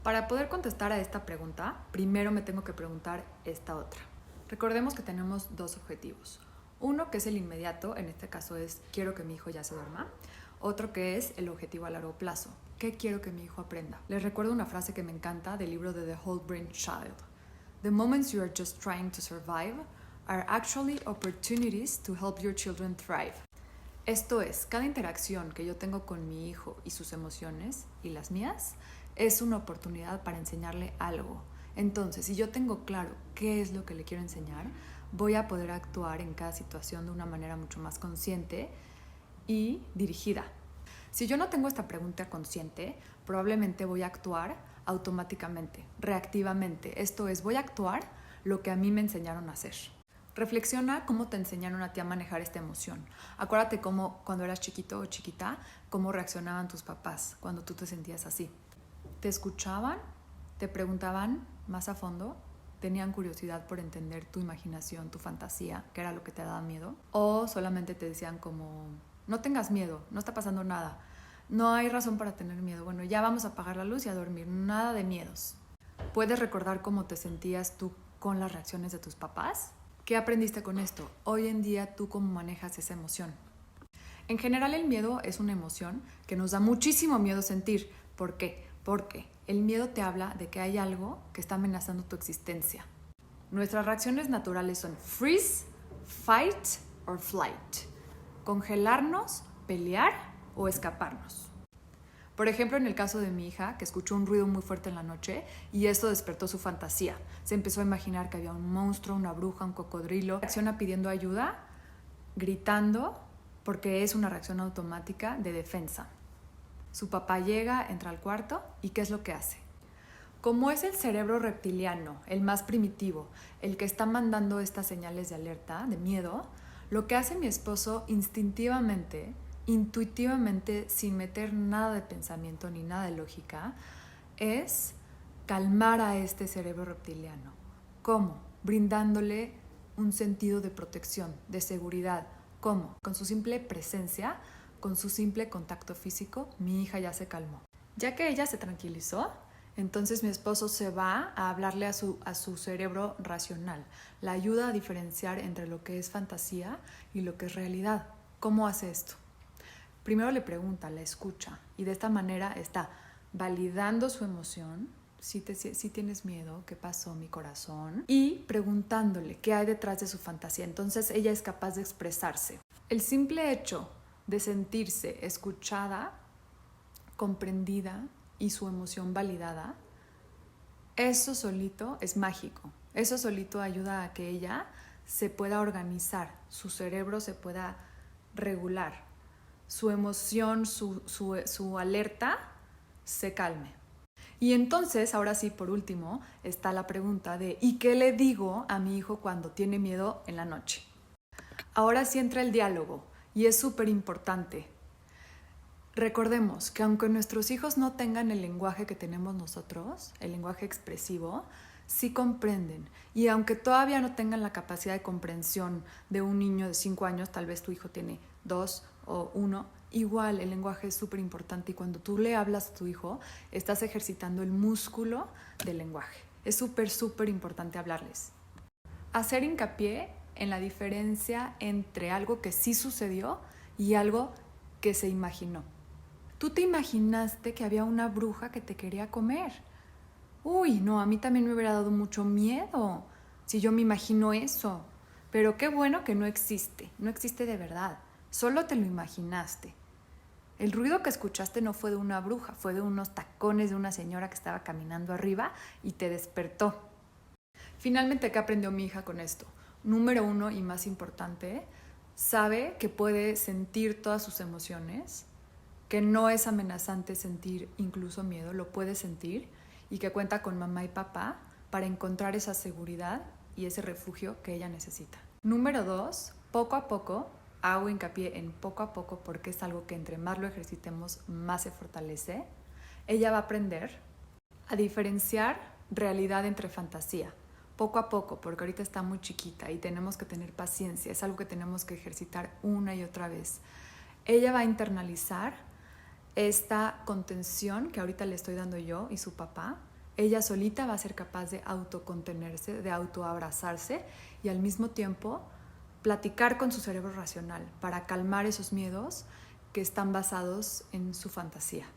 Para poder contestar a esta pregunta, primero me tengo que preguntar esta otra. Recordemos que tenemos dos objetivos. Uno que es el inmediato, en este caso es quiero que mi hijo ya se duerma. Otro que es el objetivo a largo plazo. ¿Qué quiero que mi hijo aprenda? Les recuerdo una frase que me encanta del libro de The Whole Brain Child. The moments you are just trying to survive are actually opportunities to help your children thrive. Esto es, cada interacción que yo tengo con mi hijo y sus emociones y las mías es una oportunidad para enseñarle algo. Entonces, si yo tengo claro qué es lo que le quiero enseñar, voy a poder actuar en cada situación de una manera mucho más consciente y dirigida. Si yo no tengo esta pregunta consciente, probablemente voy a actuar automáticamente, reactivamente. Esto es, voy a actuar lo que a mí me enseñaron a hacer. Reflexiona cómo te enseñaron a ti a manejar esta emoción. Acuérdate cómo cuando eras chiquito o chiquita, cómo reaccionaban tus papás cuando tú te sentías así. ¿Te escuchaban? ¿Te preguntaban más a fondo? ¿Tenían curiosidad por entender tu imaginación, tu fantasía, qué era lo que te daba miedo? ¿O solamente te decían como, no tengas miedo, no está pasando nada, no hay razón para tener miedo, bueno, ya vamos a apagar la luz y a dormir, nada de miedos? ¿Puedes recordar cómo te sentías tú con las reacciones de tus papás? ¿Qué aprendiste con esto? Hoy en día, ¿tú cómo manejas esa emoción? En general, el miedo es una emoción que nos da muchísimo miedo sentir. ¿Por qué? Porque el miedo te habla de que hay algo que está amenazando tu existencia. Nuestras reacciones naturales son freeze, fight or flight. Congelarnos, pelear o escaparnos. Por ejemplo, en el caso de mi hija, que escuchó un ruido muy fuerte en la noche y esto despertó su fantasía. Se empezó a imaginar que había un monstruo, una bruja, un cocodrilo. Reacciona pidiendo ayuda, gritando, porque es una reacción automática de defensa. Su papá llega, entra al cuarto y ¿qué es lo que hace? Como es el cerebro reptiliano, el más primitivo, el que está mandando estas señales de alerta, de miedo, lo que hace mi esposo instintivamente, intuitivamente, sin meter nada de pensamiento ni nada de lógica, es calmar a este cerebro reptiliano. ¿Cómo? Brindándole un sentido de protección, de seguridad. ¿Cómo? Con su simple presencia, con su simple contacto físico, mi hija ya se calmó. Ya que ella se tranquilizó, entonces mi esposo se va a hablarle a su cerebro racional. La ayuda a diferenciar entre lo que es fantasía y lo que es realidad. ¿Cómo hace esto? Primero le pregunta, la escucha y de esta manera está validando su emoción. Si tienes miedo, ¿qué pasó mi corazón? Y preguntándole qué hay detrás de su fantasía. Entonces ella es capaz de expresarse. El simple hecho de sentirse escuchada, comprendida y su emoción validada, eso solito es mágico. Eso solito ayuda a que ella se pueda organizar, su cerebro se pueda regular, su emoción, su alerta se calme. Y entonces, ahora sí, por último, está la pregunta de ¿y qué le digo a mi hijo cuando tiene miedo en la noche? Ahora sí entra el diálogo y es súper importante. Recordemos que aunque nuestros hijos no tengan el lenguaje que tenemos nosotros, el lenguaje expresivo, sí comprenden. Y aunque todavía no tengan la capacidad de comprensión de un niño de 5 años, tal vez tu hijo tiene 2 o 1, igual el lenguaje es súper importante y cuando tú le hablas a tu hijo, estás ejercitando el músculo del lenguaje. Es súper, súper importante hablarles. Hacer hincapié en la diferencia entre algo que sí sucedió y algo que se imaginó. Tú te imaginaste que había una bruja que te quería comer. Uy, no, a mí también me hubiera dado mucho miedo si yo me imagino eso. Pero qué bueno que no existe de verdad. Solo te lo imaginaste. El ruido que escuchaste no fue de una bruja, fue de unos tacones de una señora que estaba caminando arriba y te despertó. Finalmente, ¿qué aprendió mi hija con esto? Número 1 y más importante, sabe que puede sentir todas sus emociones, que no es amenazante sentir incluso miedo, lo puede sentir y que cuenta con mamá y papá para encontrar esa seguridad y ese refugio que ella necesita. Número 2, poco a poco, hago hincapié en poco a poco porque es algo que entre más lo ejercitemos, más se fortalece. Ella va a aprender a diferenciar realidad entre fantasía. Poco a poco, porque ahorita está muy chiquita y tenemos que tener paciencia, es algo que tenemos que ejercitar una y otra vez. Ella va a internalizar esta contención que ahorita le estoy dando yo y su papá ella solita va a ser capaz de autocontenerse, de autoabrazarse y al mismo tiempo platicar con su cerebro racional para calmar esos miedos que están basados en su fantasía.